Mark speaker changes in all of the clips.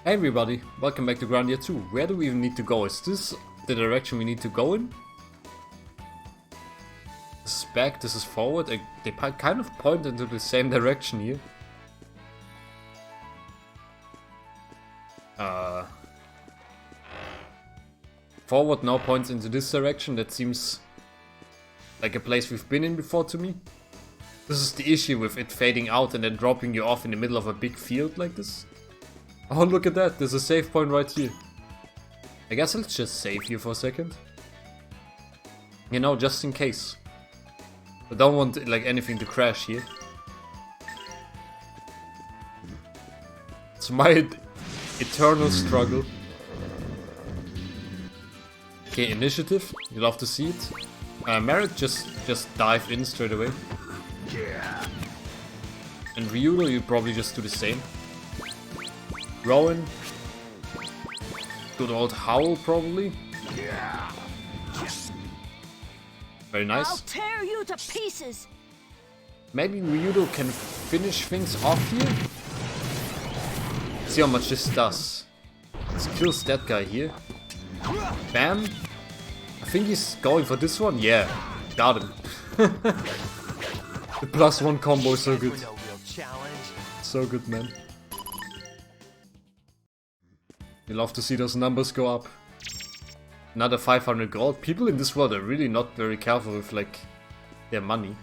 Speaker 1: Hey everybody, welcome back to Grandia 2. Where do we even need to go? Is this the direction we need to go in? This is back, this is forward. They kind of point into the same direction here. Forward now points into this direction. That seems like a place we've been in before to me. This is the issue with it fading out and then dropping you off in the middle of a big field like this. Oh, look at that, there's a save point right here. I guess I'll just save here for a second. You know, just in case. I don't want like anything to crash here. It's my eternal struggle. Okay, initiative, you love to see it. Merrick just dive in straight away. And Ryudo, you probably just do the same. Rowan. Good old Howl, probably. Very nice.
Speaker 2: I'll tear you to pieces.
Speaker 1: Maybe Ryudo can finish things off here. See how much this does. This kills that guy here. Bam. I think he's going for this one. Yeah, got him. The +1 combo is so good. So good, man. You love to see those numbers go up. Another 500 gold. People in this world are really not very careful with like their money.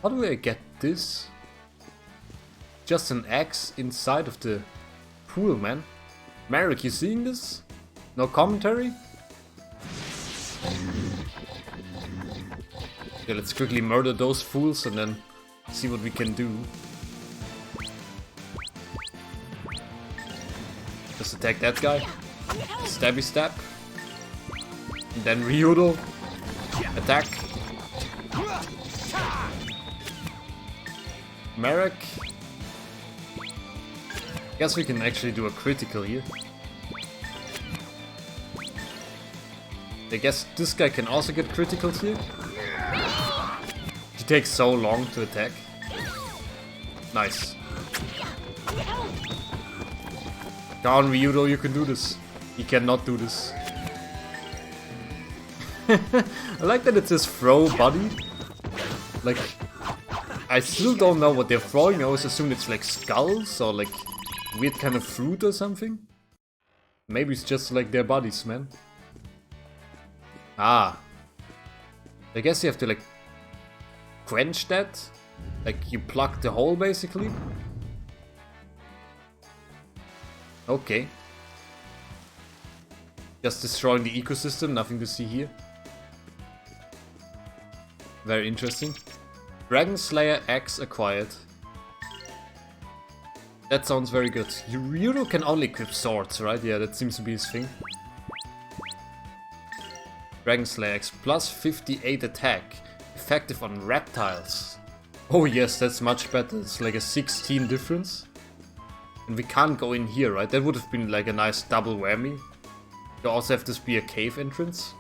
Speaker 1: How do I get this? Just an axe inside of the pool, man. Merrick, you seeing this? No commentary? Okay, let's quickly murder those fools and then see what we can do. Just attack that guy. Stabby stab. And then Ryudo. Attack. Merrick. Guess we can actually do a critical here. I guess this guy can also get criticals here. He takes so long to attack. Nice. Down, Ryudo, you can do this. He cannot do this. I like that it says throw body. Like, I still don't know what they're throwing. I always assume it's like skulls or like weird kind of fruit or something. Maybe it's just like their bodies, man. Ah. I guess you have to like quench that. Like you plug the hole basically. Okay. Just destroying the ecosystem, nothing to see here. Very interesting. Dragon Slayer Axe acquired. That sounds very good. Ryudo can only equip swords, right? Yeah, that seems to be his thing. Dragon Slayer Axe plus 58 attack. Effective on reptiles. Oh yes, that's much better. It's like a 16 difference. And we can't go in here, right? That would have been like a nice double whammy. You also have this be a cave entrance.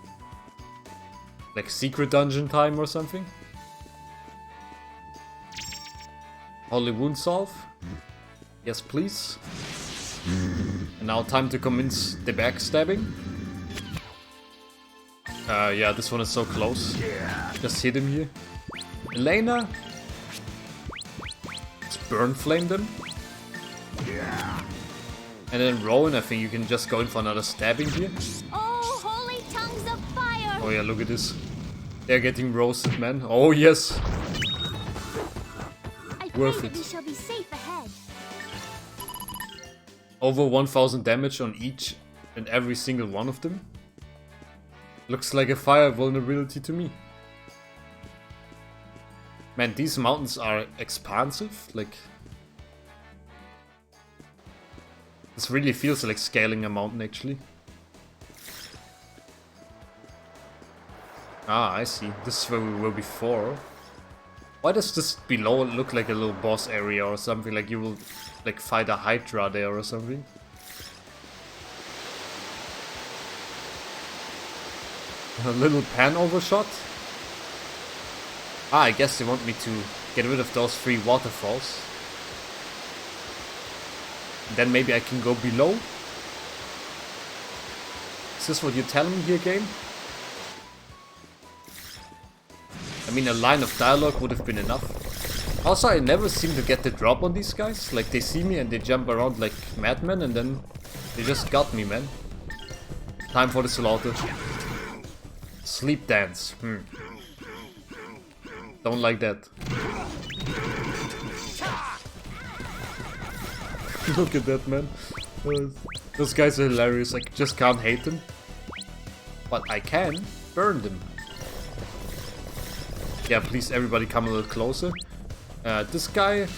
Speaker 1: Like secret dungeon time or something. Holy wound solve. Yes, please. And now time to convince the backstabbing. Yeah, this one is so close. Just hit him here. Elena. Let's burn flame them. And then Rowan, I think you can just go in for another stabbing here.
Speaker 2: Oh, holy tongues of fire!
Speaker 1: Oh yeah, look at this. They're getting roasted, man. Oh yes. Worth it.
Speaker 2: We shall be safe ahead.
Speaker 1: Over 1000 damage on each and every single one of them. Looks like a fire vulnerability to me. Man, these mountains are expansive. Like, this really feels like scaling a mountain, actually. Ah, I see. This is where we were before. Why does this below look like a little boss area or something? Like you will like fight a Hydra there or something? A little pan overshot? Ah, I guess they want me to get rid of those 3 waterfalls. Then maybe I can go below. Is this what you're telling me here, game? I mean, a line of dialogue would have been enough. Also, I never seem to get the drop on these guys. Like, they see me and they jump around like madmen and then they just got me, man. Time for the slaughter. Sleep dance. Don't like that. Look at that, man. Those guys are hilarious. I just can't hate them. But I can burn them. Yeah, please everybody come a little closer. This guy...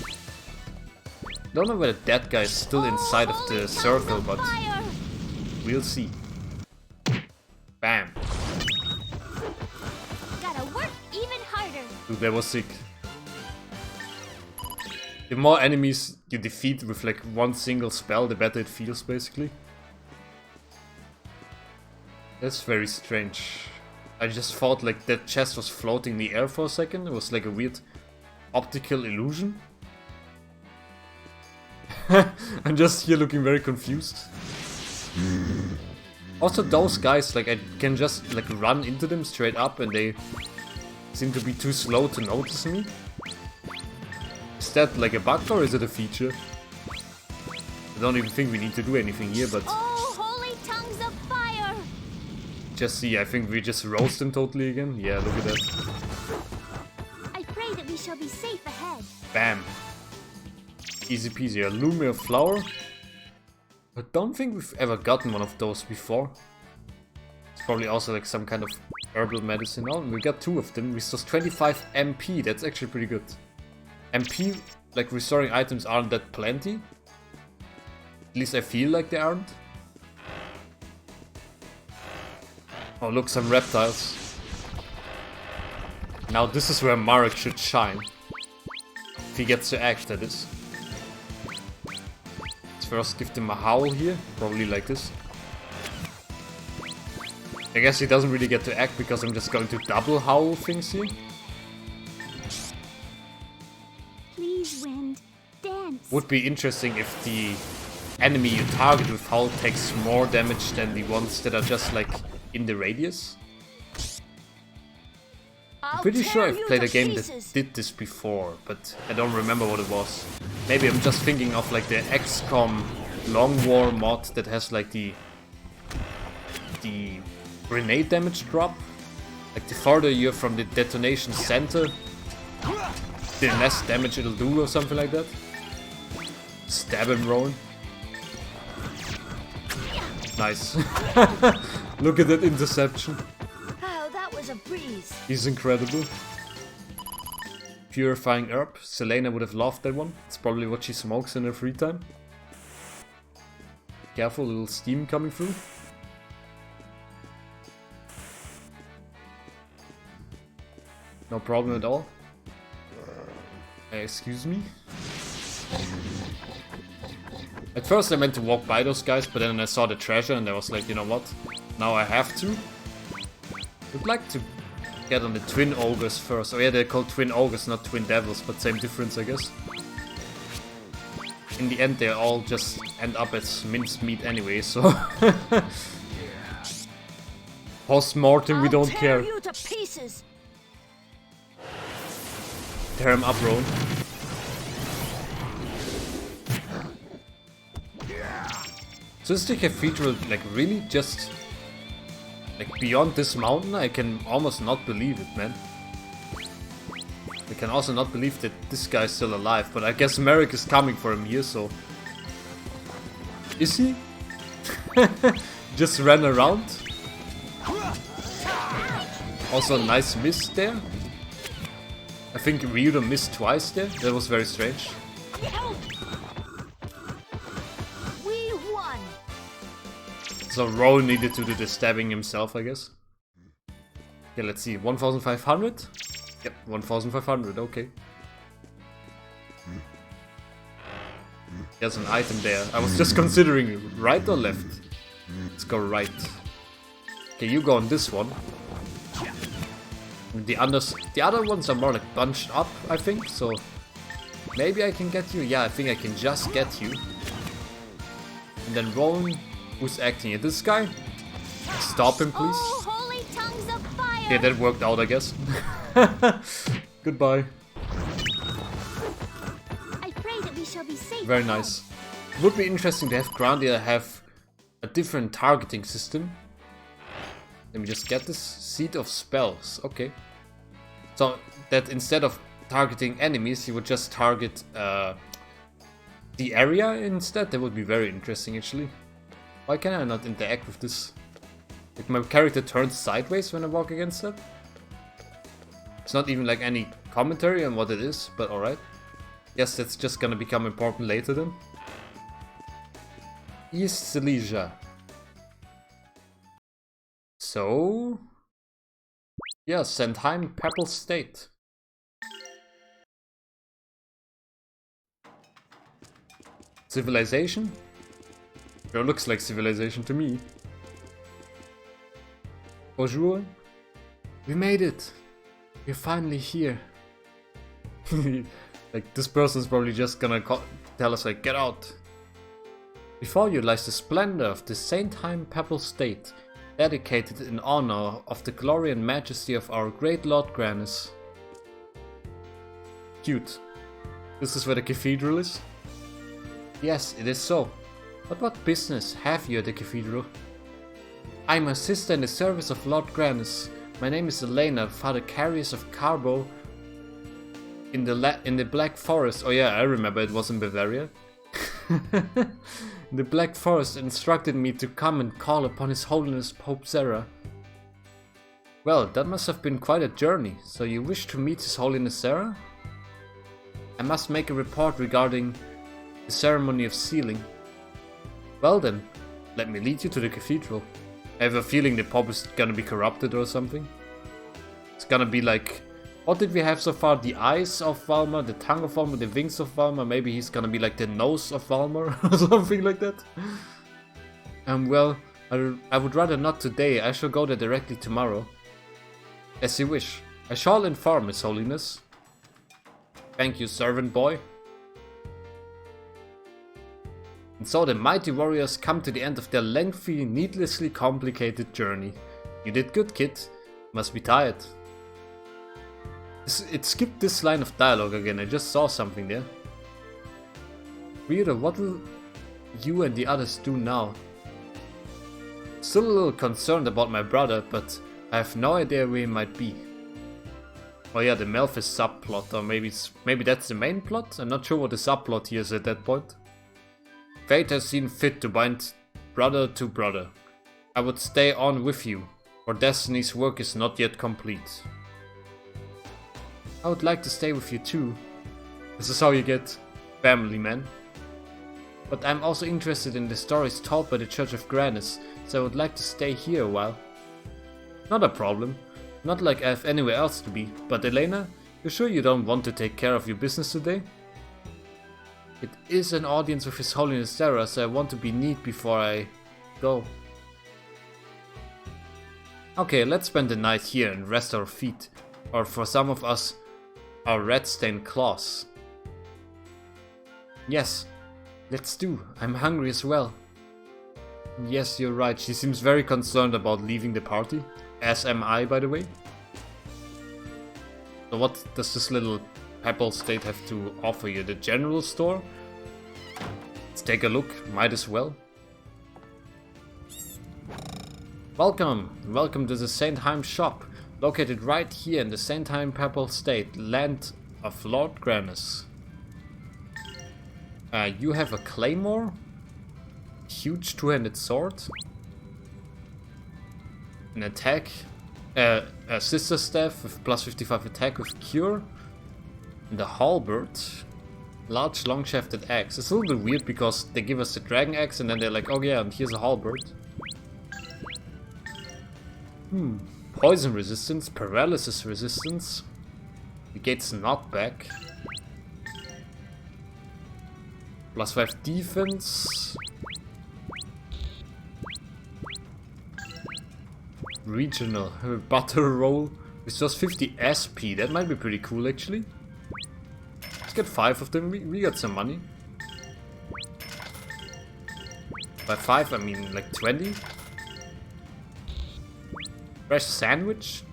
Speaker 1: Don't know whether that guy is still inside of the circle, but we'll see. Bam.
Speaker 2: Gotta work even harder.
Speaker 1: Dude, that was sick. The more enemies you defeat with like one single spell, the better it feels, basically. That's very strange. I just thought like that chest was floating in the air for a second. It was like a weird optical illusion. I'm just here looking very confused. Also those guys, like I can just like run into them straight up and they seem to be too slow to notice me. Is that like a bug or is it a feature? I don't even think we need to do anything here, but...
Speaker 2: Oh, holy tongues of fire!
Speaker 1: Just see, I think we just roast them totally again. Yeah, look at that.
Speaker 2: I pray that we shall be safe ahead.
Speaker 1: Bam. Easy peasy. A Lumia flower. I don't think we've ever gotten one of those before. It's probably also like some kind of herbal medicine. Oh, we got 2 of them. Restores 25 MP. That's actually pretty good. MP, like restoring items aren't that plenty. At least I feel like they aren't. Oh look, some reptiles. Now this is where Marek should shine. If he gets to act, that is. Let's first give them a howl here, probably like this. I guess he doesn't really get to act because I'm just going to double howl things here.
Speaker 2: Please, wind, dance.
Speaker 1: Would be interesting if the enemy you target with howl takes more damage than the ones that are just like in the radius. I'm pretty sure I've played a game that did this before, but I don't remember what it was. Maybe I'm just thinking of like the XCOM Long War mod that has like the grenade damage drop. Like the farther you're from the detonation center, the less damage it'll do or something like that. Stab him, Rowan. Nice. Look at that interception.
Speaker 2: Oh, that was a breeze.
Speaker 1: He's incredible. Purifying herb. Selena would have loved that one. It's probably what she smokes in her free time. Careful, little steam coming through. No problem at all. Excuse me? At first I meant to walk by those guys, but then I saw the treasure and I was like, you know what? Now I have to. I'd like to get on the twin ogres first. Oh yeah, they're called twin ogres, not twin devils, but same difference, I guess. In the end, they all just end up as minced meat anyway, so... Post-mortem, we don't care.
Speaker 2: I'll tear you to pieces.
Speaker 1: Tear him up, Rowan. So is the cathedral like really just like beyond this mountain? I can almost not believe it, man. I can also not believe that this guy's still alive, but I guess Merrick is coming for him here, so... Is he? Just ran around. Also a nice miss there. I think Ryudo missed twice there. That was very strange.
Speaker 2: We won.
Speaker 1: So Rowan needed to do the stabbing himself, I guess. Yeah, let's see. 1,500? Yep, 1,500, okay. There's an item there. I was just considering right or left. Let's go right. Okay, you go on this one. The other ones are more like bunched up, I think, so maybe I can get you. Yeah, I think I can just get you. And then Rowan, who's acting here? This guy? Stop him, please.
Speaker 2: Oh, holy tongues of fire!
Speaker 1: Yeah, that worked out, I guess. Goodbye.
Speaker 2: I pray that we shall be safe.
Speaker 1: Very
Speaker 2: ahead.
Speaker 1: nice. It would be interesting to have Grandia have a different targeting system. Let me just get this. Seed of Spells. Okay. So that instead of targeting enemies, you would just target the area instead. That would be very interesting, actually. Why can I not interact with this? Like, my character turns sideways when I walk against it. It's not even like any commentary on what it is, but alright. Yes, that's just gonna become important later then. East Silesia. So... yeah, Sandheim Papal State. Civilization? Sure looks like civilization to me. Bonjour. We made it. We're finally here. Like, this person's probably just gonna tell us, like, get out. Before you lies the splendor of the Sandheim Papal State, dedicated in honor of the glory and majesty of our great Lord Granus. Cute. This is where the cathedral is? Yes, it is so. But what business have you at the cathedral? I'm a sister in the service of Lord Granus. My name is Elena, Father Carius of Carbo in the Black Forest. Oh yeah, I remember, it was in Bavaria. The Black Forest instructed me to come and call upon His Holiness Pope Zera. Well, that must have been quite a journey. So you wish to meet His Holiness Zera? I must make a report regarding the ceremony of sealing. Well then, let me lead you to the cathedral. I have a feeling the Pope is gonna be corrupted or something. It's gonna be like... what did we have so far? The eyes of Valmar, the tongue of Valmar, the wings of Valmar. Maybe he's gonna be like the nose of Valmar or something like that. Well, I would rather not today. I shall go there directly tomorrow. As you wish. I shall inform His Holiness. Thank you, servant boy. And so the mighty warriors come to the end of their lengthy, needlessly complicated journey. You did good, kid. Must be tired. It skipped this line of dialogue again. I just saw something there. Reader, what will you and the others do now? Still a little concerned about my brother, but I have no idea where he might be. Oh yeah, the Melphis subplot, or maybe that's the main plot? I'm not sure what the subplot here is at that point. Fate has seen fit to bind brother to brother. I would stay on with you, for Destiny's work is not yet complete. I would like to stay with you too. This is how you get family, man. But I'm also interested in the stories told by the Church of Granus, so I would like to stay here a while. Not a problem. Not like I have anywhere else to be. But Elena, you sure you don't want to take care of your business today? It is an audience with His Holiness Zera, so I want to be neat before I go. Okay, let's spend the night here and rest our feet. Or for some of us, our red-stained claws. Yes, let's do. I'm hungry as well. Yes, you're right. She seems very concerned about leaving the party. As am I, by the way. So what does this little Papal State have to offer you? The general store? Let's take a look. Might as well. Welcome to the Sandheim shop. Located right here in the Sandheim Papal State, land of Lord Granus. You have a claymore, huge two-handed sword, an attack, a sister staff with plus 55 attack with cure, and a halberd, large long-shafted axe. It's a little bit weird because they give us the dragon axe and then they're like, oh yeah, and here's a halberd. Poison resistance, paralysis resistance, negates knockback, plus 5 defense, regional butter roll, restores 50 SP. That might be pretty cool actually. Let's get 5 of them. We got some money. By 5 I mean like 20. Fresh sandwich?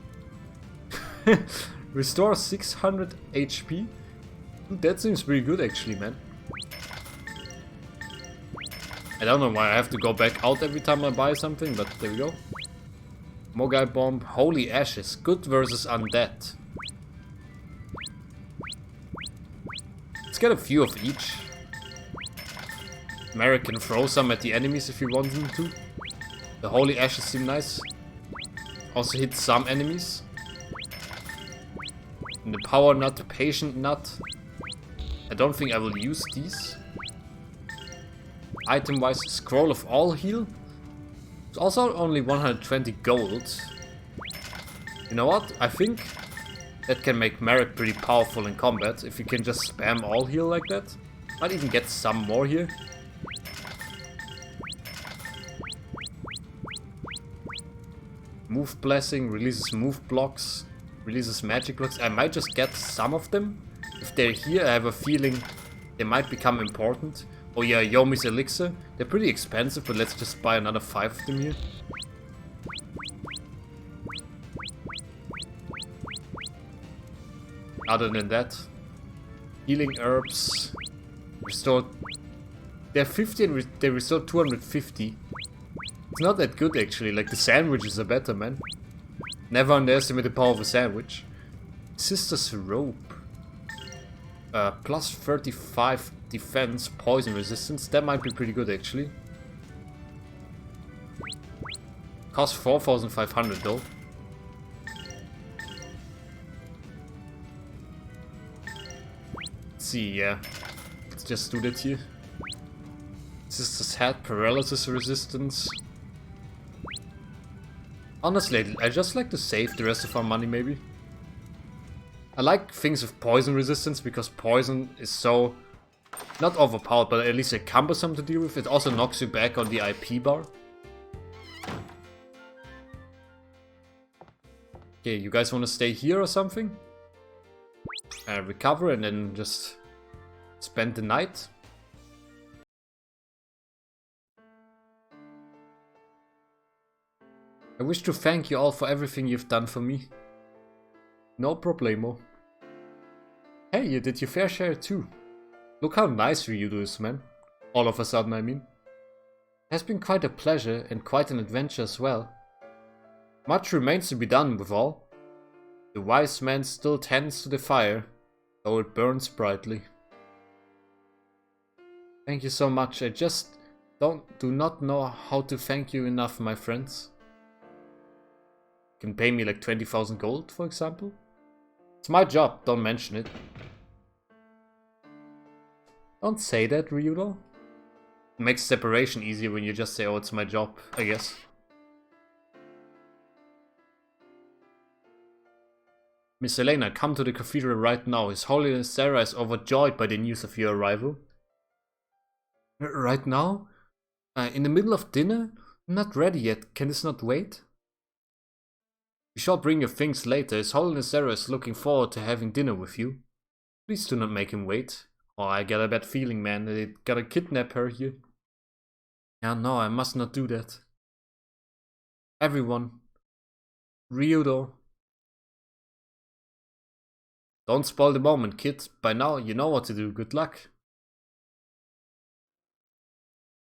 Speaker 1: Restore 600 HP? Dude, that seems pretty good actually, man. I don't know why I have to go back out every time I buy something, but there we go. Mogai Bomb, Holy Ashes, good versus undead. Let's get a few of each. Merrick can throw some at the enemies if he wants him to. The Holy Ashes seem nice. Also hit some enemies. And the Power Nut, the Patient Nut. I don't think I will use these. Item wise, Scroll of All Heal. It's also only 120 gold. You know what? I think that can make Merrick pretty powerful in combat if you can just spam all heal like that. Might even get some more here. Move Blessing, releases move blocks, releases magic blocks. I might just get some of them. If they're here, I have a feeling they might become important. Oh yeah, Yomi's Elixir. They're pretty expensive, but let's just buy another 5 of them here. Other than that, healing herbs, restore. They're 50 and they restore 250. It's not that good actually, like the sandwiches are better, man. Never underestimate the power of a sandwich. Sister's Rope. Plus 35 defense, poison resistance. That might be pretty good actually. Costs 4,500 though. Let's see, yeah. Let's just do that here. Sister's Hat, paralysis resistance. Honestly, I just like to save the rest of our money maybe. I like things with poison resistance because poison is so, not overpowered, but at least cumbersome to deal with. It also knocks you back on the IP bar. Okay, you guys want to stay here or something? Recover and then just spend the night. I wish to thank you all for everything you've done for me. No problemo. Hey, you did your fair share too. Look how nice Ryudo is, man. All of a sudden, I mean. It has been quite a pleasure and quite an adventure as well. Much remains to be done with all. The wise man still tends to the fire, though it burns brightly. Thank you so much. I just do not know how to thank you enough, my friends. You can pay me like 20,000 gold, for example. It's my job, don't mention it. Don't say that, Ryudo. It makes separation easier when you just say, oh, it's my job, I guess. Miss Elena, come to the cathedral right now. His Holiness Sarah is overjoyed by the news of your arrival. Right now? In the middle of dinner? I'm not ready yet. Can this not wait? You shall bring your things later. His Holiness Sarah is looking forward to having dinner with you. Please do not make him wait. Oh, I get a bad feeling, man. They gotta kidnap her here. Yeah, no, I must not do that. Everyone. Ryudo. Don't spoil the moment, kid. By now, you know what to do. Good luck.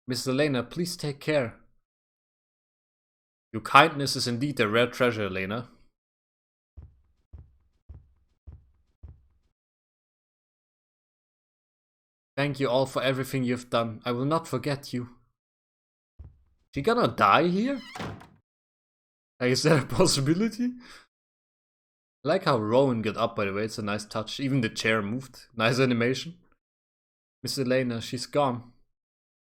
Speaker 1: Miss Elena, please take care. Your kindness is indeed a rare treasure, Elena. Thank you all for everything you've done. I will not forget you. She gonna die here? Is that a possibility? I like how Rowan got up, by the way. It's a nice touch. Even the chair moved. Nice animation. Miss Elena, she's gone.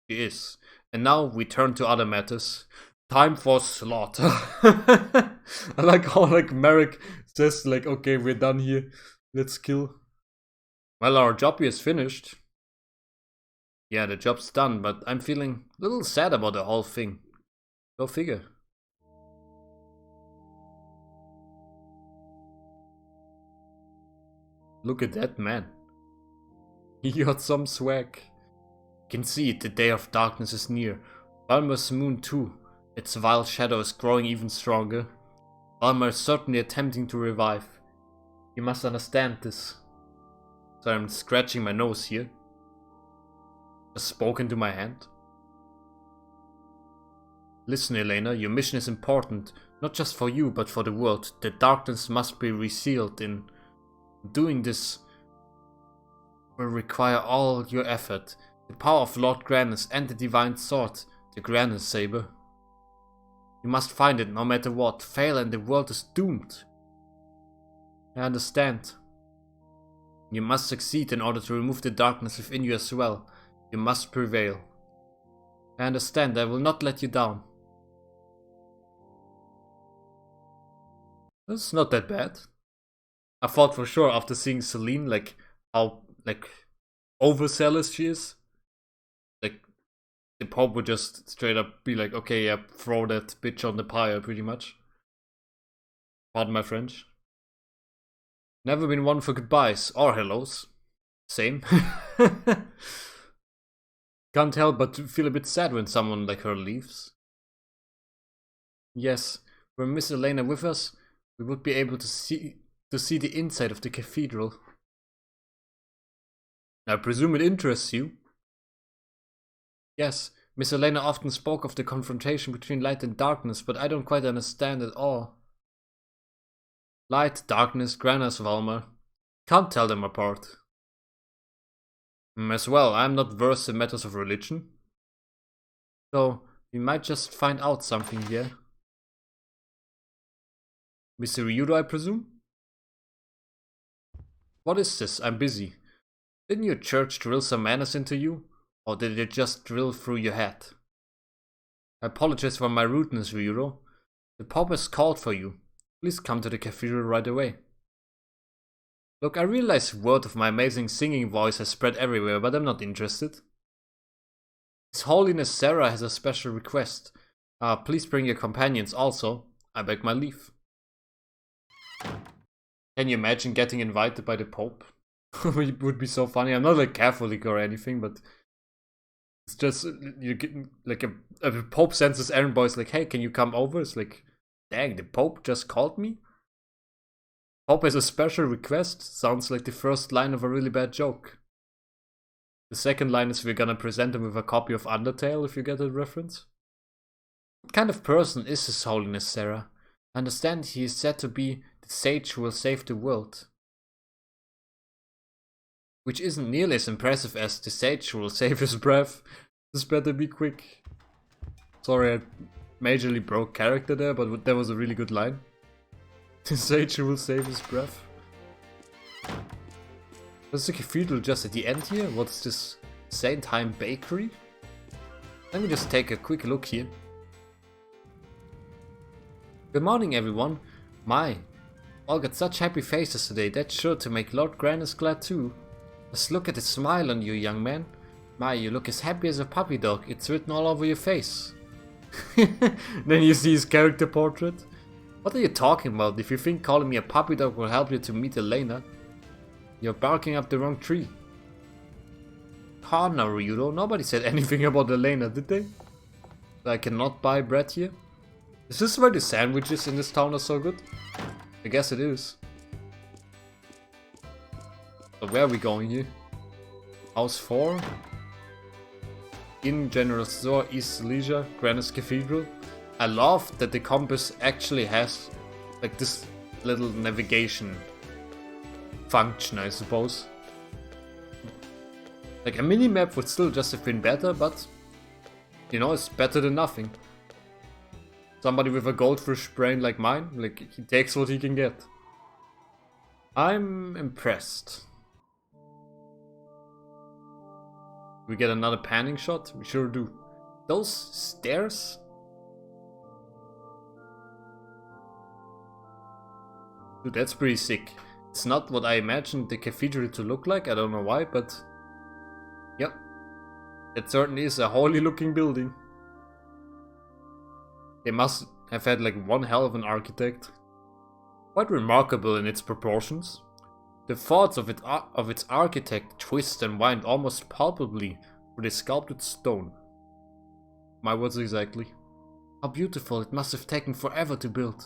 Speaker 1: She is. And now we turn to other matters. Time for slaughter. I like how Merrick says okay, we're done here. Let's kill. Well, our job here is finished. Yeah, the job's done, but I'm feeling a little sad about the whole thing. Go figure. Look at that man. He got some swag. You can see it, the day of darkness is near. Balmer's moon too. Its vile shadow is growing even stronger. Alma is certainly attempting to revive. You must understand this. So I'm scratching my nose here. Just spoke into my hand. Listen, Elena, your mission is important, not just for you, but for the world. The darkness must be resealed. In doing this will require all your effort. The power of Lord Granus and the divine sword, the Granus saber. You must find it no matter what. Fail and the world is doomed. I understand. You must succeed in order to remove the darkness within you as well. You must prevail. I understand. I will not let you down. That's not that bad. I thought for sure after seeing Celine, like, how, like, overzealous she is. Like, the Pope would just straight up be like, okay, yeah, throw that bitch on the pyre, pretty much. Pardon my French. Never been one for goodbyes or hellos. Same. Can't help but to feel a bit sad when someone like her leaves. Yes, were Miss Elena with us, we would be able to see the inside of the cathedral. I presume it interests you. Yes, Miss Elena often spoke of the confrontation between light and darkness, but I don't quite understand it all. Light, darkness, Granus, Valmar. Can't tell them apart. As well, I'm not versed in matters of religion. So, we might just find out something here. Mr. Ryudo, I presume? What is this? I'm busy. Didn't your church drill some manners into you? Or did it just drill through your head? I apologize for my rudeness, Ryudo. The Pope has called for you. Please come to the cathedral right away. Look, I realize word of my amazing singing voice has spread everywhere, but I'm not interested. His Holiness Sarah has a special request. Please bring your companions also. I beg my leave. Can you imagine getting invited by the Pope? It would be so funny. I'm not like Catholic or anything, but it's just, you get like a Pope sends his errand boys like, hey, can you come over? It's like, dang, the Pope just called me? Pope has a special request. Sounds like the first line of a really bad joke. The second line is we're gonna present him with a copy of Undertale, if you get that reference. What kind of person is His Holiness Sarah? I understand he is said to be the sage who will save the world. Which isn't nearly as impressive as the sage who will save his breath. This better be quick. Sorry, I majorly broke character there, but that was a really good line. The sage who will save his breath. Is the cathedral just at the end here? What is this? Saint Heim Bakery? Let me just take a quick look here. Good morning, everyone. My, all got such happy faces today. That's sure to make Lord Granus glad too. Just look at the smile on you, young man. My, you look as happy as a puppy dog. It's written all over your face. Then you see his character portrait. What are you talking about? If you think calling me a puppy dog will help you to meet Elena, you're barking up the wrong tree. Now, Ryudo. Nobody said anything about Elena, did they? I cannot buy bread here. Is this why the sandwiches in this town are so good? I guess it is. So where are we going here? House 4? Inn, General Store, East Leisure, Granus Cathedral. I love that the compass actually has like this little navigation function, I suppose. Like a mini-map would still just have been better, but you know, it's better than nothing. Somebody with a goldfish brain like mine, like he takes what he can get. I'm impressed. We get another panning shot? We sure do. Those stairs? Dude, that's pretty sick. It's not what I imagined the cathedral to look like, I don't know why, but yep. It certainly is a holy looking building. They must have had like one hell of an architect. Quite remarkable in its proportions. The thoughts of its architect twist and wind almost palpably through the sculpted stone. My words exactly. How beautiful, it must have taken forever to build.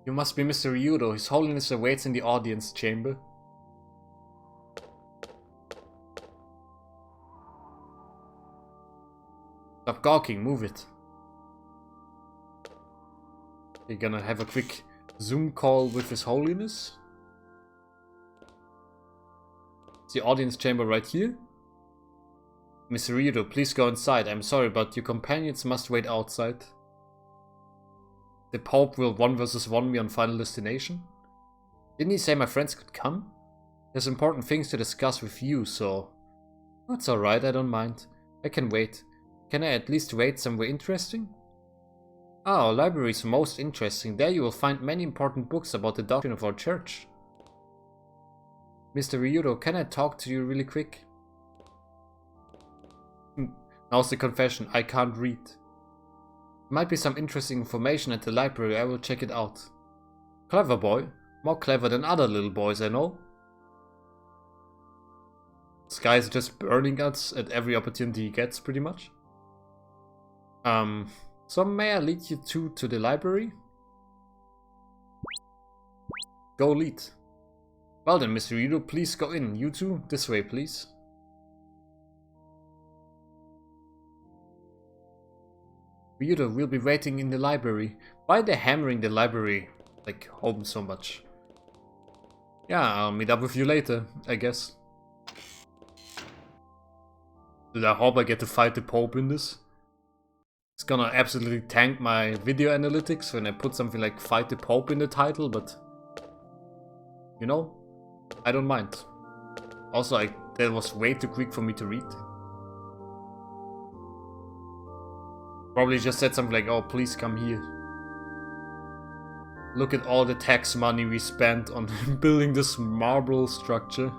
Speaker 1: You must be Mr. Ryudo. His Holiness awaits in the audience chamber. Stop gawking, move it. You're gonna have a quick Zoom call with His Holiness. It's the audience chamber right here. Mr. Ryudo, please go inside. I'm sorry, but your companions must wait outside. The Pope will 1 versus 1 me on Final Destination. Didn't he say my friends could come? There's important things to discuss with you, so... That's alright, I don't mind. I can wait. Can I at least wait somewhere interesting? Ah, our library is most interesting. There you will find many important books about the doctrine of our church. Mr. Ryudo, can I talk to you really quick? Now's the confession, I can't read. Might be some interesting information at the library, I will check it out. Clever boy. More clever than other little boys I know. This guy is just burning us at every opportunity he gets, pretty much. So may I lead you two to the library? Go lead. Well then, Mr. Ryudo, please go in. You two, this way, please. Ryudo, we'll be waiting in the library. Why are they hammering the library, like, home so much? Yeah, I'll meet up with you later, I guess. Did I hope I get to fight the Pope in this? It's gonna absolutely tank my video analytics when I put something like Fight the Pope in the title, but... You know, I don't mind. Also, that was way too quick for me to read. Probably just said something like, oh, please come here. Look at all the tax money we spent on building this marble structure.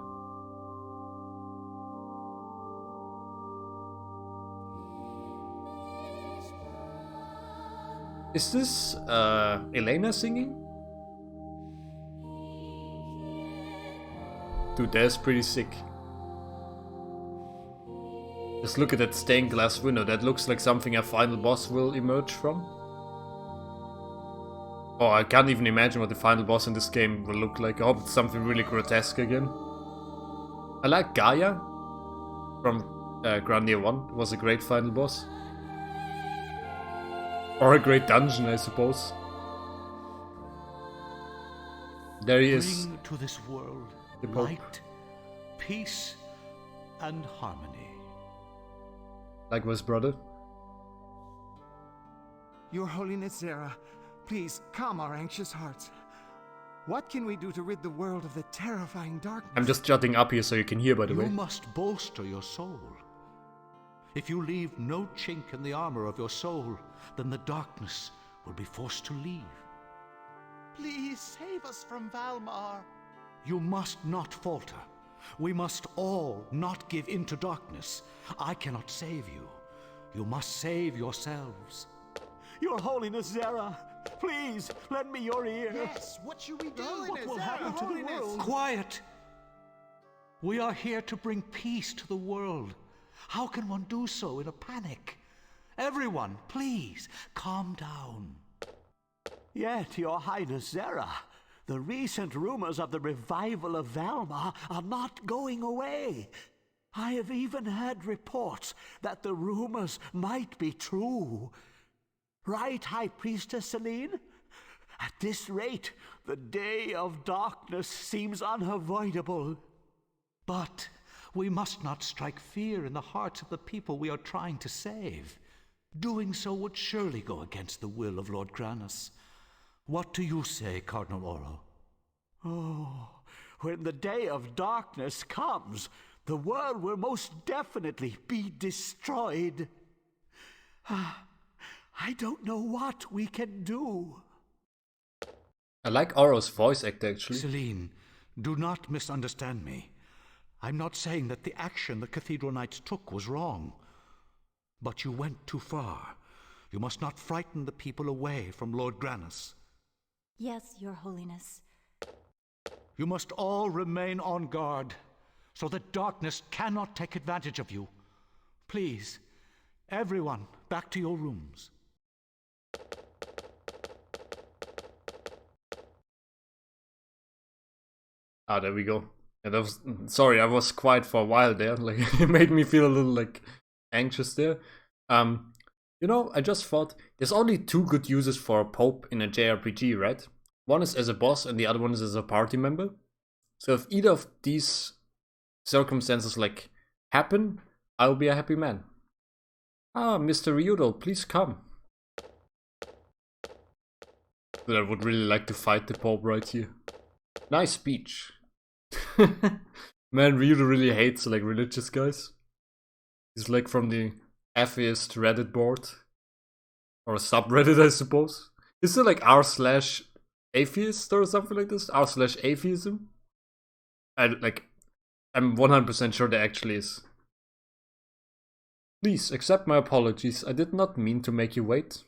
Speaker 1: Is this Elena singing? Dude, that's pretty sick. Just look at that stained glass window. That looks like something a final boss will emerge from. Oh, I can't even imagine what the final boss in this game will look like. I hope it's something really grotesque again. I like Gaia from Grandia 1. It was a great final boss. Or a great dungeon, I suppose. There he is.
Speaker 3: Bring to this world
Speaker 1: The Pope.
Speaker 3: light, peace, and harmony.
Speaker 1: Likewise, brother.
Speaker 4: Your Holiness Zera, please calm our anxious hearts. What can we do to rid the world of the terrifying darkness?
Speaker 1: I'm just jotting up here so you can hear, by the way.
Speaker 3: You must bolster your soul. If you leave no chink in the armor of your soul, then the darkness will be forced to leave.
Speaker 4: Please save us from Valmar.
Speaker 3: You must not falter. We must all not give in to darkness. I cannot save you. You must save yourselves.
Speaker 5: Your Holiness Zera, please lend me your ear.
Speaker 4: Yes, what should we do?
Speaker 5: What will happen to the world?
Speaker 3: Quiet! We are here to bring peace to the world. How can one do so in a panic? Everyone, please, calm down.
Speaker 5: Yet, Your Highness Zera, the recent rumors of the revival of Valmar are not going away. I have even heard reports that the rumors might be true. Right, High Priestess Celine? At this rate, the day of darkness seems unavoidable.
Speaker 3: But we must not strike fear in the hearts of the people we are trying to save. Doing so would surely go against the will of Lord Granus. What do you say, Cardinal Oro?
Speaker 5: Oh, when the day of darkness comes, the world will most definitely be destroyed. I don't know what we can do.
Speaker 1: I like Oro's voice act, actually.
Speaker 3: Celine, do not misunderstand me. I'm not saying that the action the Cathedral Knights took was wrong. But you went too far. You must not frighten the people away from Lord Granus.
Speaker 2: Yes, Your Holiness.
Speaker 3: You must all remain on guard, so that darkness cannot take advantage of you. Please, everyone, back to your rooms.
Speaker 1: Ah, there we go. And that was, sorry, I was quiet for a while there. Like, it made me feel a little like anxious there. You know, I just thought there's only two good uses for a Pope in a JRPG, right? One is as a boss and the other one is as a party member. So if either of these circumstances like happen, I'll be a happy man. Ah, Mr. Ryudo, please come. But I would really like to fight the Pope right here. Nice speech. Man, Ryudo really hates like religious guys. He's like from the atheist Reddit board. Or subreddit, I suppose. Is it like r/atheist or something like this? r/atheism? I'm 100% sure there actually is. Please accept my apologies. I did not mean to make you wait.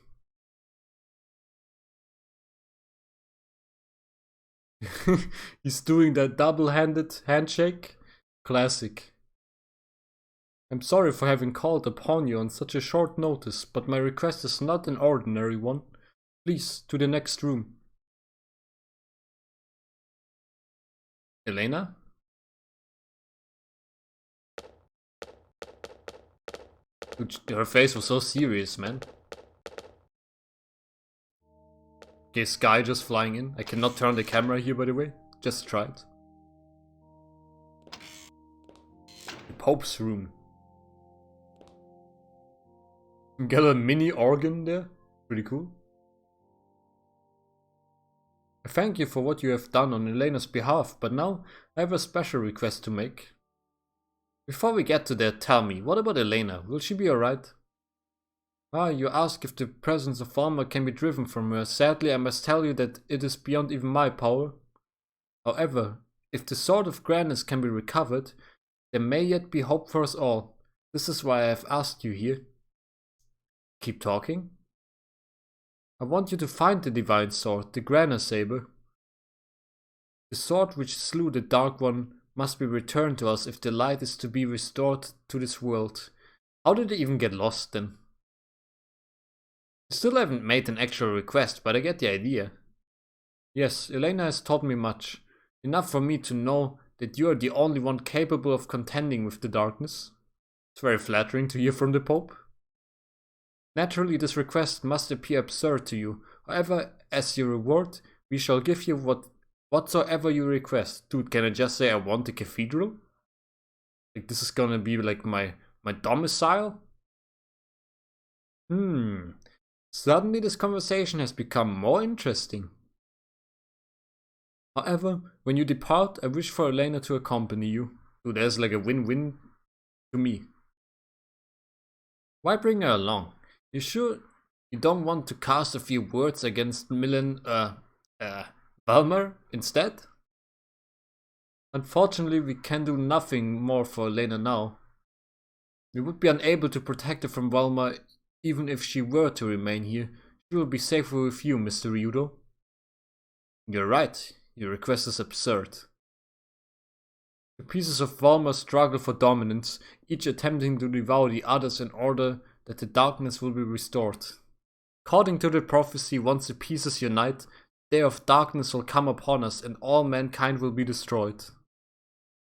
Speaker 1: He's doing that double-handed handshake. Classic. I'm sorry for having called upon you on such a short notice, but my request is not an ordinary one. Please, to the next room. Elena? Dude, her face was so serious, man. Okay, Sky just flying in. I cannot turn the camera here, by the way. Just try it. The Pope's room. Got a mini organ there. Pretty cool. I thank you for what you have done on Elena's behalf, but now I have a special request to make. Before we get to that, tell me, what about Elena? Will she be alright? Ah, you ask if the presence of Valma can be driven from her. Sadly, I must tell you that it is beyond even my power. However, if the Sword of Grandness can be recovered, there may yet be hope for us all. This is why I have asked you here. Keep talking. I want you to find the Divine Sword, the Grana Saber. The sword which slew the Dark One must be returned to us if the light is to be restored to this world. How did it even get lost then? I still haven't made an actual request, but I get the idea. Yes, Elena has taught me much. Enough for me to know that you are the only one capable of contending with the darkness. It's very flattering to hear from the Pope. Naturally, this request must appear absurd to you. However, as your reward, we shall give you whatsoever you request. Dude, can I just say I want a cathedral? Like, this is gonna be like my domicile? Suddenly this conversation has become more interesting. However, when you depart, I wish for Elena to accompany you. Dude, there's like a win-win to me. Why bring her along? You sure you don't want to cast a few words against Valmar instead? Unfortunately, we can do nothing more for Elena now. We would be unable to protect her from Valmar even if she were to remain here. She will be safer with you, Mr. Ryudo. You're right, your request is absurd. The pieces of Valmar struggle for dominance, each attempting to devour the others in order that the darkness will be restored. According to the prophecy, once the pieces unite, the day of darkness will come upon us and all mankind will be destroyed.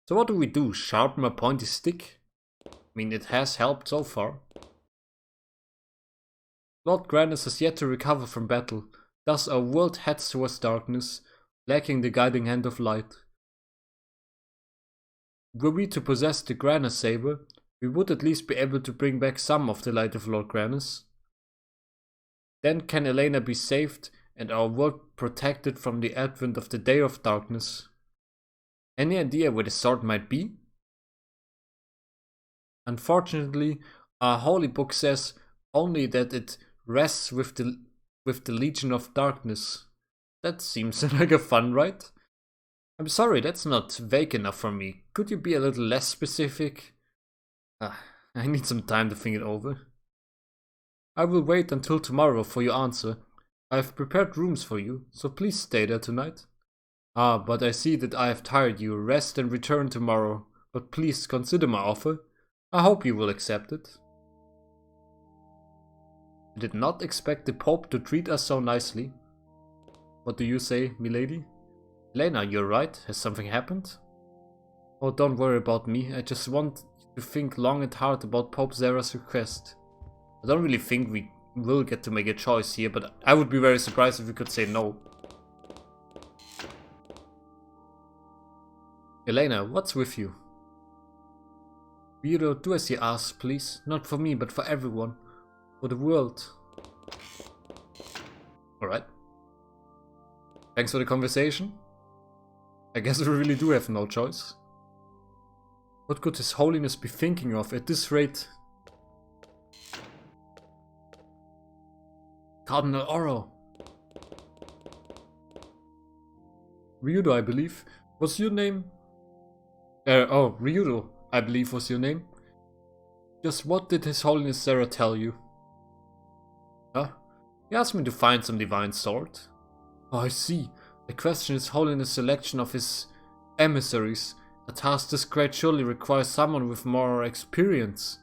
Speaker 1: So what do we do? Sharpen a pointy stick? I mean, it has helped so far. Lord Grandness has yet to recover from battle, thus our world heads towards darkness, lacking the guiding hand of light. Were we to possess the Grana Saber, we would at least be able to bring back some of the light of Lord Grandness. Then can Elena be saved and our world protected from the advent of the Day of Darkness. Any idea where the sword might be? Unfortunately, our holy book says only that it rests with the Legion of Darkness. That seems like a fun ride. I'm sorry, that's not vague enough for me. Could you be a little less specific? I need some time to think it over. I will wait until tomorrow for your answer. I have prepared rooms for you, so please stay there tonight. Ah, but I see that I have tired you. Rest and return tomorrow. But please consider my offer. I hope you will accept it. I did not expect the Pope to treat us so nicely. What do you say, milady? Elena, you're right. Has something happened? Oh, don't worry about me. I just want you to think long and hard about Pope Zera's request. I don't really think we will get to make a choice here, but I would be very surprised if we could say no. Elena, what's with you? Ryudo, do as you ask, please. Not for me, but for everyone. For the world. Alright. Thanks for the conversation. I guess we really do have no choice. What could His Holiness be thinking of at this rate? Cardinal Oro. Ryudo, I believe. Was your name? Oh, Ryudo, I believe was your name. Just what did His Holiness Zera tell you? Huh? He asked me to find some divine sword. Oh, I see. I question His Holiness' selection of his emissaries. A task this great surely requires someone with more experience.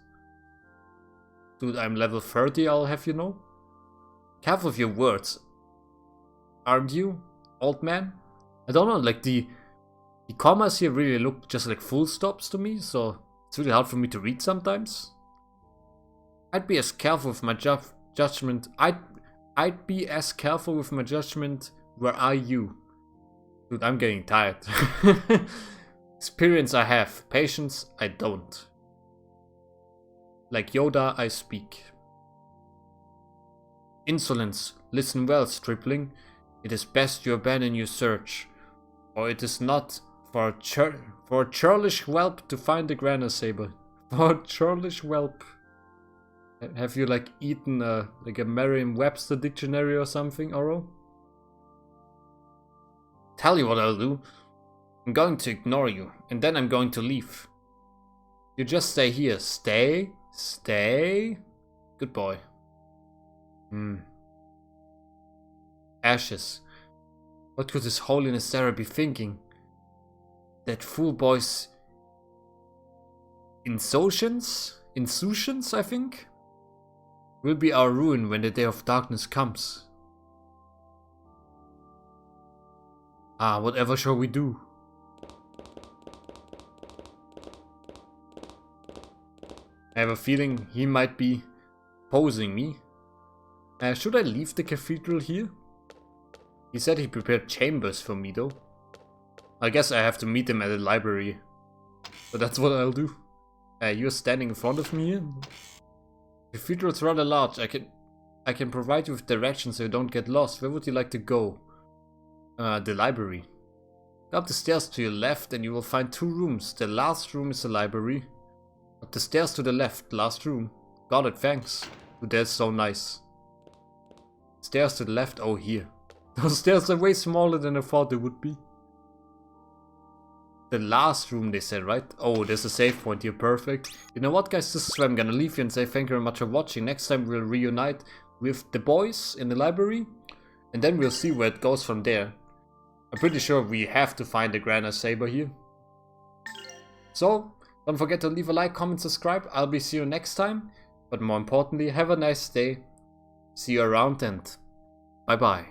Speaker 1: Dude, I'm level 30, I'll have you know. Careful with your words. Aren't you, old man? I don't know, like the commas here really look just like full stops to me, so it's really hard for me to read sometimes. I'd be as careful with my judgment. I'd be as careful with my judgment. Where are you? Dude, I'm getting tired. Experience I have, patience I don't. Like Yoda I speak. Insolence, listen well, stripling. It is best you abandon your search, or it is not for a churlish whelp to find the Grandia saber. For a churlish whelp. Have you like eaten like a Merriam-Webster dictionary or something, Oro? Tell you what I'll do. I'm going to ignore you, and then I'm going to leave. You just stay here. Stay? Stay? Good boy. Ashes. What could His Holiness Zera be thinking? That fool boy's insouciance, I think, will be our ruin when the day of darkness comes. Ah, whatever shall we do? I have a feeling he might be posing me. Should I leave the cathedral here? He said he prepared chambers for me though. I guess I have to meet him at the library. So that's what I'll do. You're standing in front of me here? The cathedral's rather large. I can provide you with directions so you don't get lost. Where would you like to go? The library. Go up the stairs to your left and you will find 2 rooms. The last room is the library. Up the stairs to the left, last room. Got it, thanks. Dude, that's so nice. Stairs to the left, oh here. Those stairs are way smaller than I thought they would be. The last room they said, right? Oh, there's a save point here, perfect. You know what guys, this is where I'm gonna leave you and say thank you very much for watching. Next time we'll reunite with the boys in the library. And then we'll see where it goes from there. I'm pretty sure we have to find the Grandia saber here. So, don't forget to leave a like, comment, subscribe. I'll be see you next time. But more importantly, have a nice day. See you around and bye bye.